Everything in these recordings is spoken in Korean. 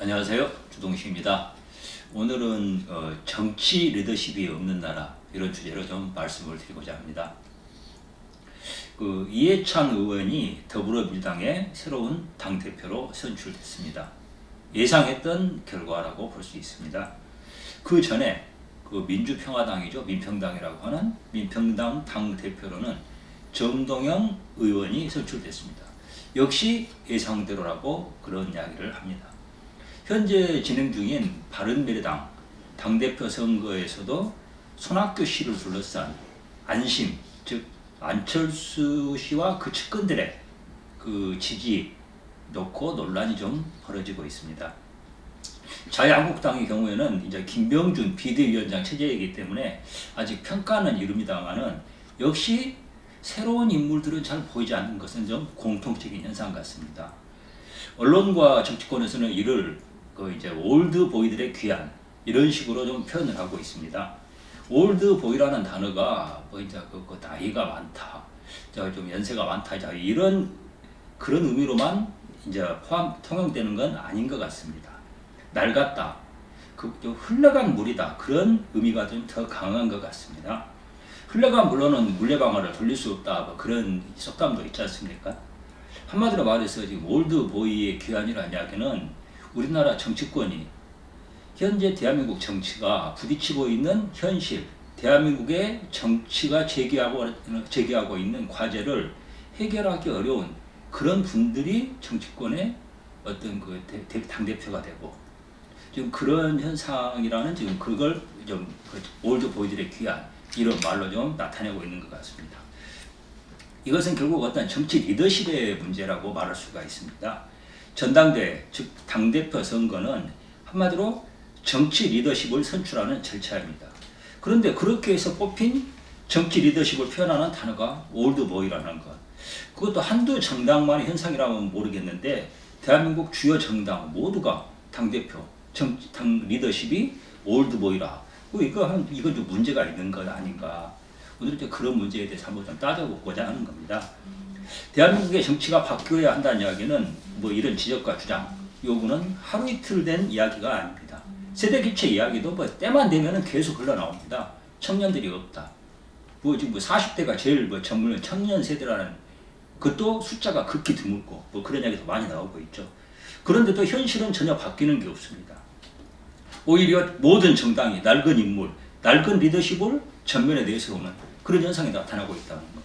안녕하세요. 주동식입니다. 오늘은 정치 리더십이 없는 나라 이런 주제로 좀 말씀을 드리고자 합니다. 이해찬 의원이 더불어민주당의 새로운 당대표로 선출됐습니다. 예상했던 결과라고 볼 수 있습니다. 그 전에 민주평화당이죠. 민평당이라고 하는 민평당 당대표로는 정동영 의원이 선출됐습니다. 역시 예상대로라고 그런 이야기를 합니다. 현재 진행 중인 바른미래당 당대표 선거에서도 손학규 씨를 둘러싼 안심, 즉 안철수 씨와 그 측근들의 지지 놓고 논란이 좀 벌어지고 있습니다. 자유한국당의 경우에는 이제 김병준 비대위원장 체제이기 때문에 아직 평가는 이릅니다만은 역시 새로운 인물들은 잘 보이지 않는 것은 좀 공통적인 현상 같습니다. 언론과 정치권에서는 이를 이제 올드보이들의 귀환 이런 식으로 좀 표현을 하고 있습니다. 올드보이라는 단어가 이제 나이가 많다, 좀 연세가 많다, 이런 그런 의미로만 이제 통용되는 건 아닌 것 같습니다. 낡았다, 좀 흘러간 물이다, 그런 의미가 좀 더 강한 것 같습니다. 흘러간 물로는 물레방아를 돌릴 수 없다, 그런 속담도 있지 않습니까? 한마디로 말해서 지금 올드보이의 귀환이라는 이야기는 우리나라 정치권이 현재 대한민국 정치가 부딪히고 있는 현실, 대한민국의 정치가 제기하고 있는 과제를 해결하기 어려운 그런 분들이 정치권의 어떤 당대표가 되고, 지금 그런 현상이라는 지금 그걸 좀 올드보이들의 귀환 이런 말로 좀 나타내고 있는 것 같습니다. 이것은 결국 어떤 정치 리더십의 문제라고 말할 수가 있습니다. 전당대회, 즉 당대표 선거는 한마디로 정치 리더십을 선출하는 절차입니다. 그런데 그렇게 해서 뽑힌 정치 리더십을 표현하는 단어가 올드보이라는 것. 그것도 한두 정당만의 현상이라면 모르겠는데 대한민국 주요 정당 모두가 당대표, 당 리더십이 올드보이라. 이건 좀 문제가 있는 것 아닌가. 오늘 이제 그런 문제에 대해서 한번 좀 따져보고자 하는 겁니다. 대한민국의 정치가 바뀌어야 한다는 이야기는 이런 지적과 주장, 요구는 하루 이틀 된 이야기가 아닙니다. 세대 교체 이야기도 때만 되면 계속 흘러나옵니다. 청년들이 없다. 지금 40대가 제일 젊은 청년 세대라는 그것도 숫자가 극히 드물고 그런 이야기도 많이 나오고 있죠. 그런데도 현실은 전혀 바뀌는 게 없습니다. 오히려 모든 정당이 낡은 인물, 낡은 리더십을 전면에 내세우는 그런 현상이 나타나고 있다는 것.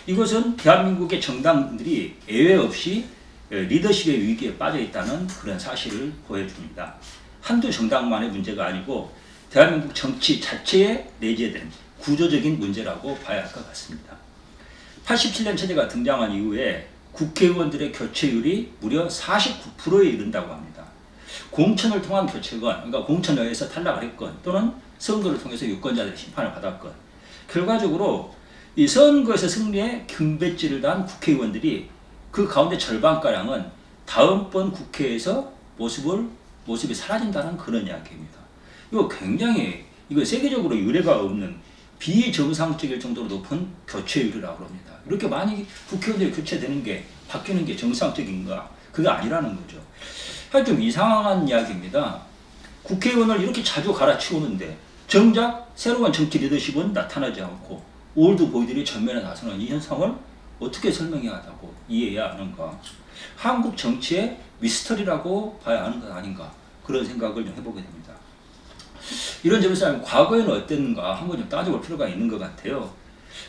이것은 대한민국의 정당들이 예외 없이 리더십의 위기에 빠져 있다는 그런 사실을 보여줍니다. 한두 정당만의 문제가 아니고 대한민국 정치 자체에 내재된 구조적인 문제라고 봐야 할 것 같습니다. 87년 체제가 등장한 이후에 국회의원들의 교체율이 무려 49%에 이른다고 합니다. 공천을 통한 교체건, 그러니까 공천에 의해서 탈락을 했건 또는 선거를 통해서 유권자들의 심판을 받았건, 결과적으로 이 선거에서 승리에 금배지를 단 국회의원들이 그 가운데 절반가량은 다음번 국회에서 모습이 사라진다는 그런 이야기입니다. 이거 굉장히 세계적으로 유례가 없는 비정상적일 정도로 높은 교체율이라고 합니다. 이렇게 많이 국회의원들이 교체되는 게, 바뀌는 게 정상적인가? 그게 아니라는 거죠. 하여튼 좀 이상한 이야기입니다. 국회의원을 이렇게 자주 갈아치우는데 정작 새로운 정치 리더십은 나타나지 않고 올드보이들이 전면에 나서는 이 현상을 어떻게 설명해야 한다고 이해해야 하는가? 한국 정치의 미스터리라고 봐야 하는 것 아닌가? 그런 생각을 좀 해보게 됩니다. 이런 점에서 과거에는 어땠는가 한번 좀 따져볼 필요가 있는 것 같아요.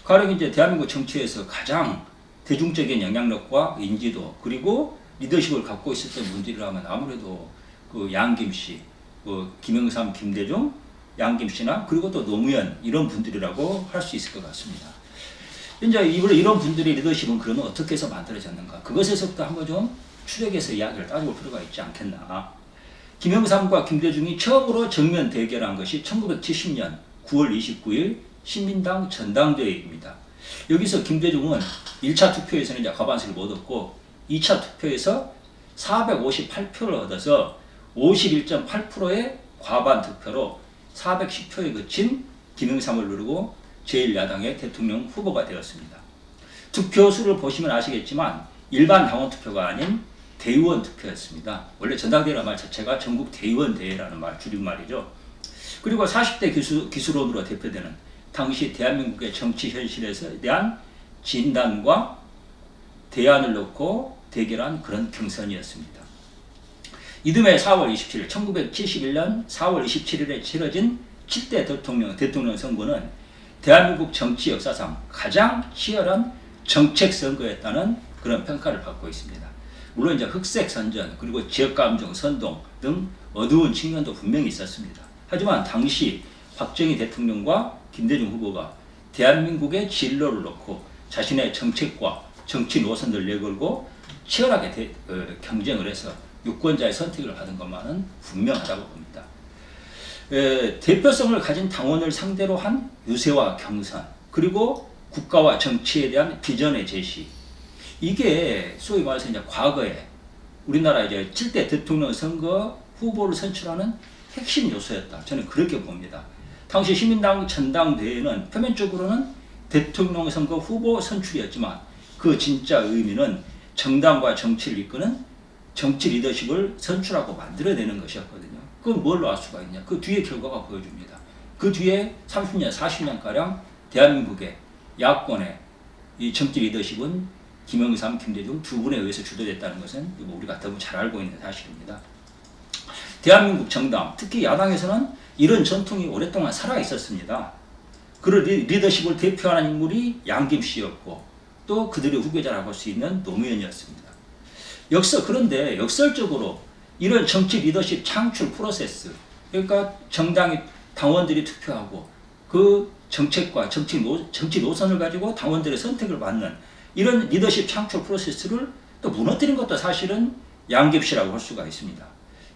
가령 이제 대한민국 정치에서 가장 대중적인 영향력과 인지도 그리고 리더십을 갖고 있었던 분들이라면 아무래도 양김씨, 김영삼, 김대중, 양김씨나 그리고 또 노무현 이런 분들이라고 할 수 있을 것 같습니다. 이제 이런 분들의 리더십은 그러면 어떻게 해서 만들어졌는가? 그것에서부터 한번 좀 추적해서 이야기를 따져볼 필요가 있지 않겠나. 김영삼과 김대중이 처음으로 정면 대결한 것이 1970년 9월 29일 신민당 전당대회입니다. 여기서 김대중은 1차 투표에서는 이제 과반수를 못 얻고 2차 투표에서 458표를 얻어서 51.8%의 과반 투표로 410표에 그친 김영삼을 누르고 제1야당의 대통령 후보가 되었습니다. 득표수를 보시면 아시겠지만 일반 당원 투표가 아닌 대의원 투표였습니다. 원래 전당대회라는 말 자체가 전국 대의원 대회라는 말 줄임말이죠. 그리고 40대 기술원으로 대표되는 당시 대한민국의 정치 현실에 대한 진단과 대안을 놓고 대결한 그런 경선이었습니다. 이듬해 4월 27일, 1971년 4월 27일에 치러진 7대 대통령 선거는 대한민국 정치 역사상 가장 치열한 정책 선거였다는 그런 평가를 받고 있습니다. 물론 이제 흑색 선전, 그리고 지역감정 선동 등 어두운 측면도 분명히 있었습니다. 하지만 당시 박정희 대통령과 김대중 후보가 대한민국의 진로를 놓고 자신의 정책과 정치 노선을 내걸고 치열하게 경쟁을 해서 유권자의 선택을 받은 것만은 분명하다고 봅니다. 대표성을 가진 당원을 상대로 한 유세와 경선, 그리고 국가와 정치에 대한 비전의 제시, 이게 소위 말해서 이제 과거에 우리나라 이제 7대 대통령 선거 후보를 선출하는 핵심 요소였다. 저는 그렇게 봅니다. 당시 시민당 전당대회는 표면적으로는 대통령 선거 후보 선출이었지만 그 진짜 의미는 정당과 정치를 이끄는 정치 리더십을 선출하고 만들어내는 것이었거든요. 그건 뭘로 알 수가 있냐? 그 뒤에 결과가 보여줍니다. 그 뒤에 30년, 40년가량 대한민국의 야권의 이 정치 리더십은 김영삼, 김대중 두 분에 의해서 주도됐다는 것은 우리가 너무 잘 알고 있는 사실입니다. 대한민국 정당, 특히 야당에서는 이런 전통이 오랫동안 살아 있었습니다. 그런 리더십을 대표하는 인물이 양김씨였고 또 그들의 후계자라고 할 수 있는 노무현이었습니다. 그런데 역설적으로 이런 정치 리더십 창출 프로세스, 그러니까 정당의 당원들이 투표하고 그 정책과 정치 노선을 가지고 당원들의 선택을 받는 이런 리더십 창출 프로세스를 또 무너뜨린 것도 사실은 양김씨라고 할 수가 있습니다.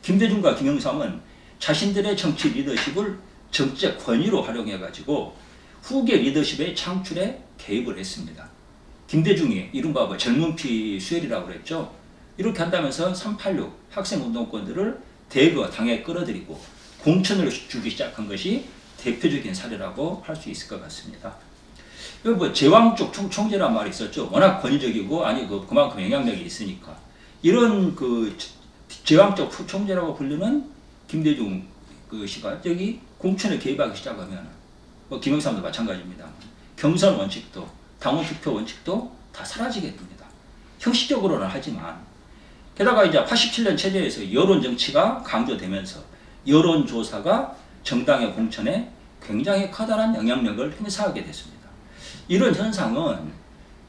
김대중과 김영삼은 자신들의 정치 리더십을 정치적 권위로 활용해가지고 후계 리더십의 창출에 개입을 했습니다. 김대중이 이른바 젊은 피 수혈이라고 그랬죠. 이렇게 한다면서 386 학생운동권들을 대거 당에 끌어들이고 공천을 주기 시작한 것이 대표적인 사례라고 할 수 있을 것 같습니다. 제왕적 총재란 말이 있었죠. 워낙 권위적이고 그만큼 영향력이 있으니까 이런 제왕적 총재라고 불리는 김대중 씨가 여기 공천에 개입하기 시작하면 김영삼도 마찬가지입니다. 경선 원칙도 당원 투표 원칙도 다 사라지게 됩니다. 형식적으로는 하지만 게다가 이제 87년 체제에서 여론 정치가 강조되면서 여론조사가 정당의 공천에 굉장히 커다란 영향력을 행사하게 됐습니다. 이런 현상은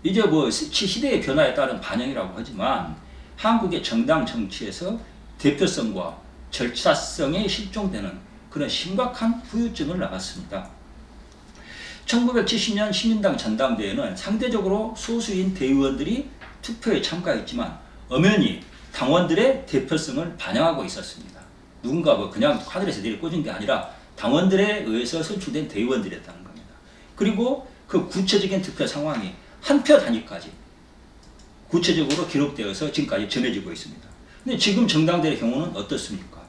이제 시대의 변화에 따른 반영이라고 하지만 한국의 정당 정치에서 대표성과 절차성에 실종되는 그런 심각한 후유증을 낳았습니다. 1970년 시민당 전당대회는 상대적으로 소수인 대의원들이 투표에 참가했지만 엄연히 당원들의 대표성을 반영하고 있었습니다. 누군가 그냥 하늘에서 내려 꽂은 게 아니라 당원들에 의해서 선출된 대의원들이었다는 겁니다. 그리고 그 구체적인 투표 상황이 한 표 단위까지 구체적으로 기록되어서 지금까지 전해지고 있습니다. 근데 지금 정당들의 경우는 어떻습니까?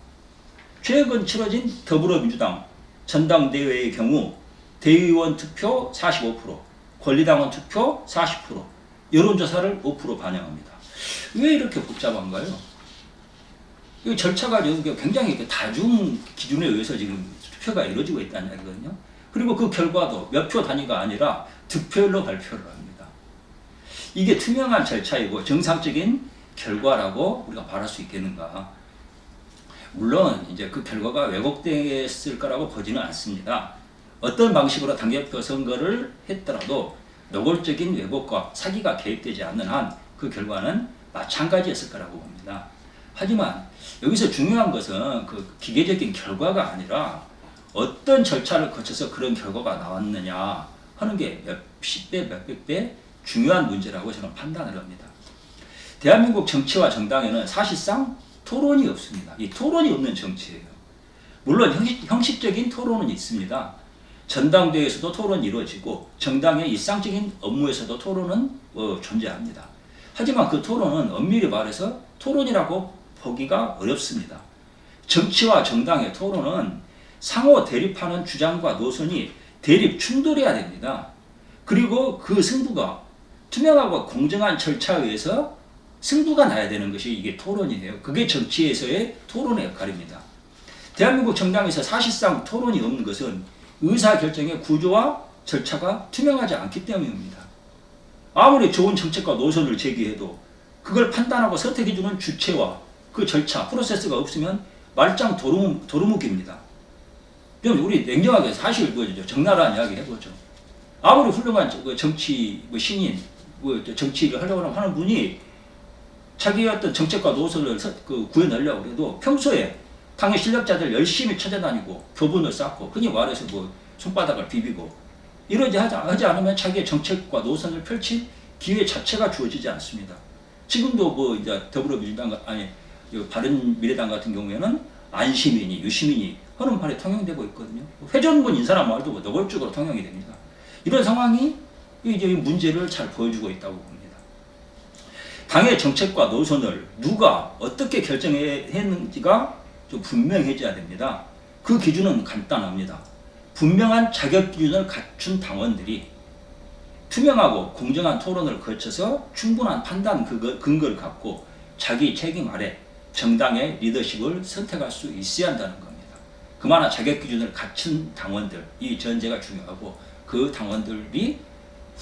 최근 치러진 더불어민주당 전당대회의 경우 대의원 투표 45%, 권리당원 투표 40%, 여론조사를 5% 반영합니다. 왜 이렇게 복잡한가요? 이 절차가 굉장히 다중 기준에 의해서 지금 투표가 이루어지고 있다는 얘기거든요. 그리고 그 결과도 몇 표 단위가 아니라 득표율로 발표를 합니다. 이게 투명한 절차이고 정상적인 결과라고 우리가 말할 수 있겠는가? 물론 이제 그 결과가 왜곡됐을 거라고 보지는 않습니다. 어떤 방식으로 당대표 선거를 했더라도 노골적인 왜곡과 사기가 개입되지 않는 한 그 결과는 마찬가지였을 거라고 봅니다. 하지만 여기서 중요한 것은 그 기계적인 결과가 아니라 어떤 절차를 거쳐서 그런 결과가 나왔느냐 하는 게 몇십 배, 몇백 배 중요한 문제라고 저는 판단을 합니다. 대한민국 정치와 정당에는 사실상 토론이 없습니다. 이 토론이 없는 정치예요. 물론 형식적인 토론은 있습니다. 전당대회에서도 토론이 이루어지고 정당의 일상적인 업무에서도 토론은 존재합니다. 하지만 그 토론은 엄밀히 말해서 토론이라고 보기가 어렵습니다. 정치와 정당의 토론은 상호 대립하는 주장과 노선이 대립 충돌해야 됩니다. 그리고 그 승부가 투명하고 공정한 절차에 의해서 승부가 나야 되는 것이 이게 토론이에요. 그게 정치에서의 토론의 역할입니다. 대한민국 정당에서 사실상 토론이 없는 것은 의사결정의 구조와 절차가 투명하지 않기 때문입니다. 아무리 좋은 정책과 노선을 제기해도 그걸 판단하고 선택해주는 주체와 그 절차, 프로세스가 없으면 말짱 도루묵입니다. 그럼 우리 냉정하게 사실 적나라한 이야기 해보죠. 아무리 훌륭한 정치 신인, 정치를 하려고 하는 분이 자기의 어떤 정책과 노선을 구해내려고 해도 평소에 당의 실력자들 열심히 찾아다니고 교분을 쌓고 흔히 말해서 손바닥을 비비고 이러지 하지 않으면 자기의 정책과 노선을 펼칠 기회 자체가 주어지지 않습니다. 지금도 이제 더불어민주당 바른미래당 같은 경우에는 안시민이 유시민이 하는 말에 통용되고 있거든요. 회전문 인사란 말도 노골적으로 통용이 됩니다. 이런 상황이 이제 문제를 잘 보여주고 있다고 봅니다. 당의 정책과 노선을 누가 어떻게 결정했는지가 좀 분명해져야 됩니다. 그 기준은 간단합니다. 분명한 자격 기준을 갖춘 당원들이 투명하고 공정한 토론을 거쳐서 충분한 판단 근거를 갖고 자기 책임 아래 정당의 리더십을 선택할 수 있어야 한다는 겁니다. 그만한 자격 기준을 갖춘 당원들, 이 전제가 중요하고 그 당원들이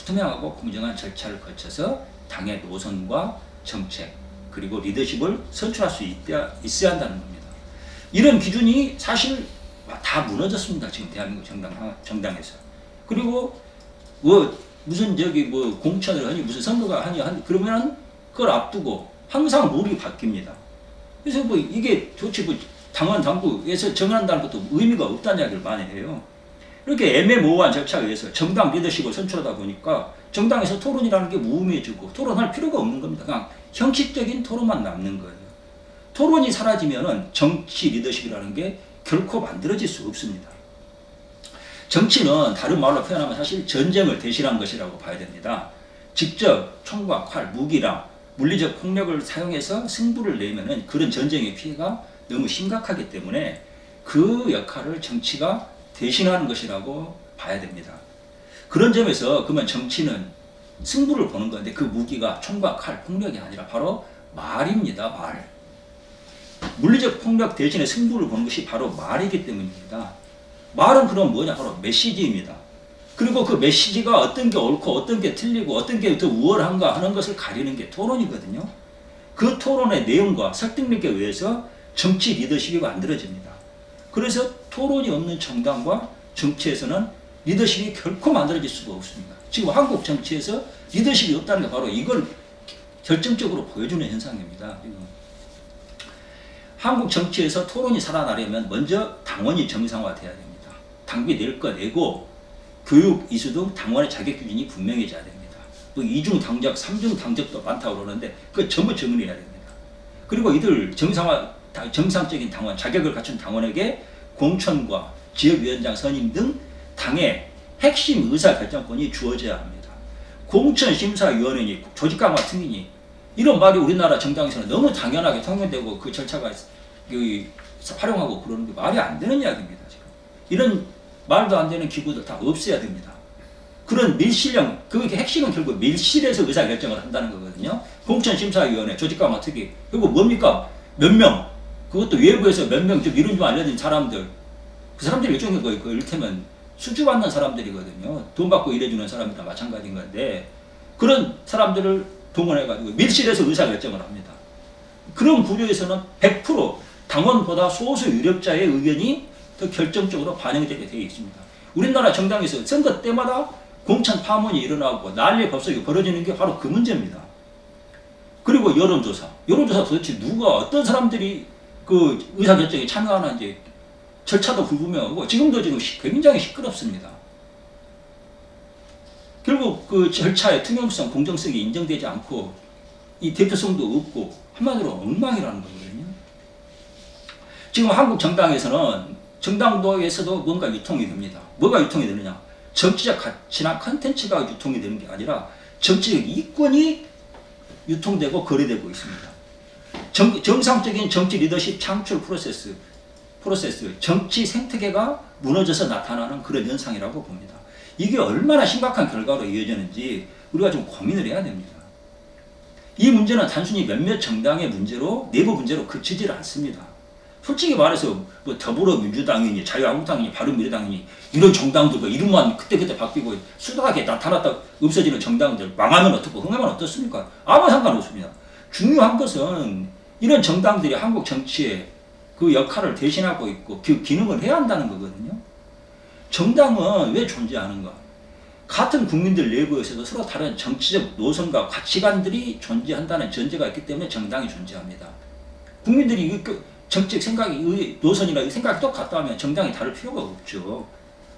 투명하고 공정한 절차를 거쳐서 당의 노선과 정책 그리고 리더십을 선출할 수 있어야 한다는 겁니다. 이런 기준이 사실 다 무너졌습니다. 지금 대한민국 정당에서. 그리고 무슨 공천을 하니 무슨 선거가 하니 그러면 그걸 앞두고 항상 룰이 바뀝니다. 그래서 이게 도대체 당원 당부에서 정한다는 것도 의미가 없다는 이야기를 많이 해요. 이렇게 애매모호한 절차에 의해서 정당 리더십을 선출하다 보니까 정당에서 토론이라는 게 무의미해지고 토론할 필요가 없는 겁니다. 그냥 형식적인 토론만 남는 거예요. 토론이 사라지면은 정치 리더십이라는 게 결코 만들어질 수 없습니다. 정치는 다른 말로 표현하면 사실 전쟁을 대신한 것이라고 봐야 됩니다. 직접 총과 칼, 무기랑 물리적 폭력을 사용해서 승부를 내면은 그런 전쟁의 피해가 너무 심각하기 때문에 그 역할을 정치가 대신하는 것이라고 봐야 됩니다. 그런 점에서 그러면 정치는 승부를 보는 건데 그 무기가 총과 칼, 폭력이 아니라 바로 말입니다. 말. 물리적 폭력 대신에 승부를 보는 것이 바로 말이기 때문입니다. 말은 그럼 뭐냐? 바로 메시지입니다. 그리고 그 메시지가 어떤 게 옳고 어떤 게 틀리고 어떤 게 더 우월한가 하는 것을 가리는 게 토론이거든요. 그 토론의 내용과 설득력에 의해서 정치 리더십이 만들어집니다. 그래서 토론이 없는 정당과 정치에서는 리더십이 결코 만들어질 수가 없습니다. 지금 한국 정치에서 리더십이 없다는 게 바로 이걸 결정적으로 보여주는 현상입니다. 한국 정치에서 토론이 살아나려면 먼저 당원이 정상화돼야 됩니다. 당비 낼 거 내고 교육 이수 등 당원의 자격 기준이 분명해져야 됩니다. 이중 당적, 삼중 당적도 많다고 그러는데 그거 전부 정리해야 됩니다. 그리고 이들 정상적인 당원, 자격을 갖춘 당원에게 공천과 지역위원장 선임 등 당의 핵심 의사결정권이 주어져야 합니다. 공천심사위원회니 조직강화 특위니 이런 말이 우리나라 정당에서는 너무 당연하게 통용되고 그 절차가 활용하고 그러는 게 말이 안 되는 이야기입니다. 지금 이런 말도 안 되는 기구들 다 없애야 됩니다. 그런 밀실형, 그 핵심은 결국 밀실에서 의사결정을 한다는 거거든요. 공천심사위원회, 조직강화 특위, 그리고 뭡니까? 몇 명, 그것도 외부에서 몇 명 좀 이름 좀 알려진 사람들, 그 사람들이 일종의 그 이를테면 수주받는 사람들이거든요. 돈 받고 일해주는 사람이랑 마찬가지인 건데 그런 사람들을 동원해가지고 밀실에서 의사결정을 합니다. 그런 구조에서는 100% 당원보다 소수 유력자의 의견이 더 결정적으로 반영되게 되어 있습니다. 우리나라 정당에서 선거 때마다 공천 파문이 일어나고 난리 법석이 벌어지는 게 바로 그 문제입니다. 그리고 여론조사 도대체 누가 어떤 사람들이 그 의사결정에 참여하는지 절차도 불분명하고 지금도 굉장히 시끄럽습니다. 결국 그 절차의 투명성, 공정성이 인정되지 않고 이 대표성도 없고 한마디로 엉망이라는 거거든요. 지금 한국 정당에서는 정당도에서도 뭔가 유통이 됩니다. 뭐가 유통이 되느냐? 정치적 가치나 컨텐츠가 유통이 되는 게 아니라 정치적 이권이 유통되고 거래되고 있습니다. 정상적인 정치 리더십 창출 프로세스, 정치 생태계가 무너져서 나타나는 그런 현상이라고 봅니다. 이게 얼마나 심각한 결과로 이어지는지 우리가 좀 고민을 해야 됩니다. 이 문제는 단순히 몇몇 정당의 문제로 내부 문제로 그치질 않습니다. 솔직히 말해서 뭐 더불어민주당이니 자유한국당이니 바른미래당이니 이런 정당들 이름만 그때그때 바뀌고 수다하게 나타났다 없어지는 정당들 망하면 어떻고 흥하면 어떻습니까? 아무 상관없습니다. 중요한 것은 이런 정당들이 한국 정치에 그 역할을 대신하고 있고 그 기능을 해야 한다는 거거든요. 정당은 왜 존재하는가? 같은 국민들 내부에서도 서로 다른 정치적 노선과 가치관들이 존재한다는 전제가 있기 때문에 정당이 존재합니다. 국민들이 정책 생각이 노선이나 생각이 똑같다면 정당이 다를 필요가 없죠.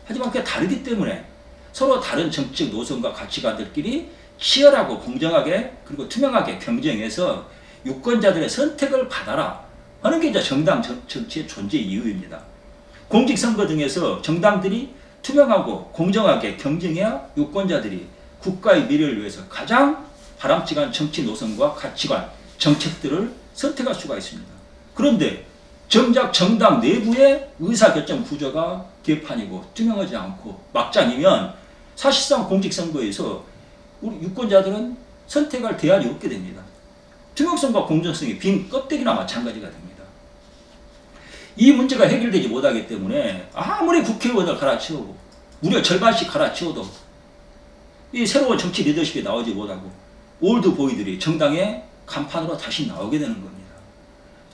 하지만 그게 다르기 때문에 서로 다른 정치적 노선과 가치관들끼리 치열하고 공정하게 그리고 투명하게 경쟁해서 유권자들의 선택을 받아라 하는 게 이제 정당 정치의 존재 이유입니다. 공직선거 등에서 정당들이 투명하고 공정하게 경쟁해야 유권자들이 국가의 미래를 위해서 가장 바람직한 정치 노선과 가치관, 정책들을 선택할 수가 있습니다. 그런데 정작 정당 내부의 의사결정 구조가 개판이고 투명하지 않고 막장이면 사실상 공직선거에서 우리 유권자들은 선택할 대안이 없게 됩니다. 투명성과 공정성이 빈 껍데기나 마찬가지가 됩니다. 이 문제가 해결되지 못하기 때문에 아무리 국회의원을 갈아치우고 무려 절반씩 갈아치워도 이 새로운 정치 리더십이 나오지 못하고 올드보이들이 정당의 간판으로 다시 나오게 되는 겁니다.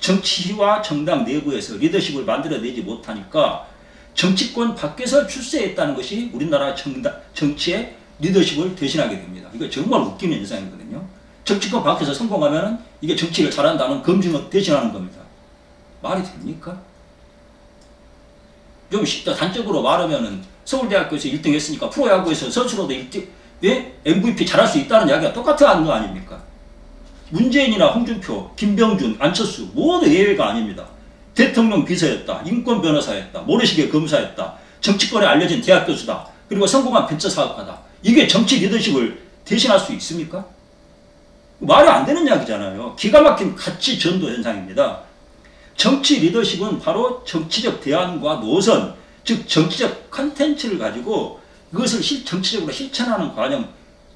정치와 정당 내부에서 리더십을 만들어내지 못하니까 정치권 밖에서 출세했다는 것이 우리나라 정치의 리더십을 대신하게 됩니다. 이거 정말 웃기는 현상이거든요. 정치권 밖에서 성공하면 이게 정치를 잘한다는 검증을 대신하는 겁니다. 말이 됩니까? 좀 쉽다. 단적으로 말하면은 서울대학교에서 1등 했으니까 프로야구에서 선수로도 1등, 왜? MVP 잘할 수 있다는 이야기가 똑같은 거 아닙니까? 문재인이나 홍준표, 김병준, 안철수 모두 예외가 아닙니다. 대통령 비서였다, 인권 변호사였다, 모래시계 검사였다, 정치권에 알려진 대학 교수다, 그리고 성공한 벤처 사업가다. 이게 정치 리더십을 대신할 수 있습니까? 말이 안 되는 이야기잖아요. 기가 막힌 가치 전도 현상입니다. 정치 리더십은 바로 정치적 대안과 노선, 즉 정치적 컨텐츠를 가지고 그것을 정치적으로 실천하는 과정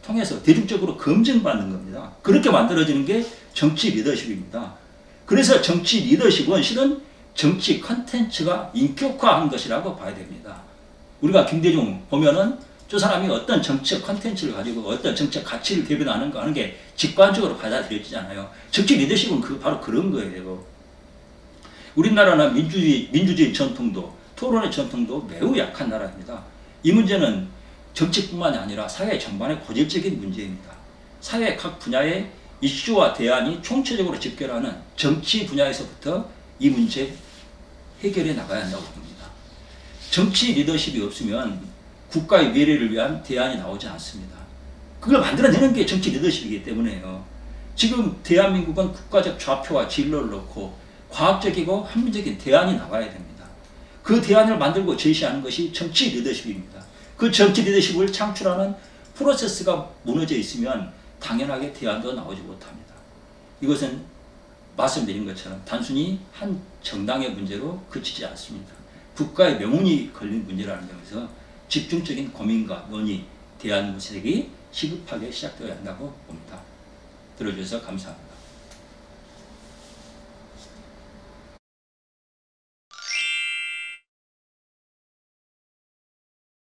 통해서 대중적으로 검증받는 겁니다. 그렇게 만들어지는 게 정치 리더십입니다. 그래서 정치 리더십은 실은 정치 컨텐츠가 인격화한 것이라고 봐야 됩니다. 우리가 김대중 보면은 저 사람이 어떤 정치적 컨텐츠를 가지고 어떤 정치적 가치를 대변하는가 하는 게 직관적으로 받아들여지잖아요. 정치 리더십은 바로 그런 거예요. 우리나라는 민주주의 전통도 토론의 전통도 매우 약한 나라입니다. 이 문제는 정치뿐만이 아니라 사회 전반의 고질적인 문제입니다. 사회 각 분야의 이슈와 대안이 총체적으로 집결하는 정치 분야에서부터 이 문제 해결해 나가야 한다고 봅니다. 정치 리더십이 없으면 국가의 미래를 위한 대안이 나오지 않습니다. 그걸 만들어내는 게 정치 리더십이기 때문에요. 지금 대한민국은 국가적 좌표와 진로를 놓고 과학적이고 합리적인 대안이 나와야 됩니다. 그 대안을 만들고 제시하는 것이 정치 리더십입니다. 그 정치 리더십을 창출하는 프로세스가 무너져 있으면 당연하게 대안도 나오지 못합니다. 이것은 말씀드린 것처럼 단순히 한 정당의 문제로 그치지 않습니다. 국가의 명운이 걸린 문제라는 점에서 집중적인 고민과 논의, 대안 모색이 시급하게 시작되어야 한다고 봅니다. 들어주셔서 감사합니다.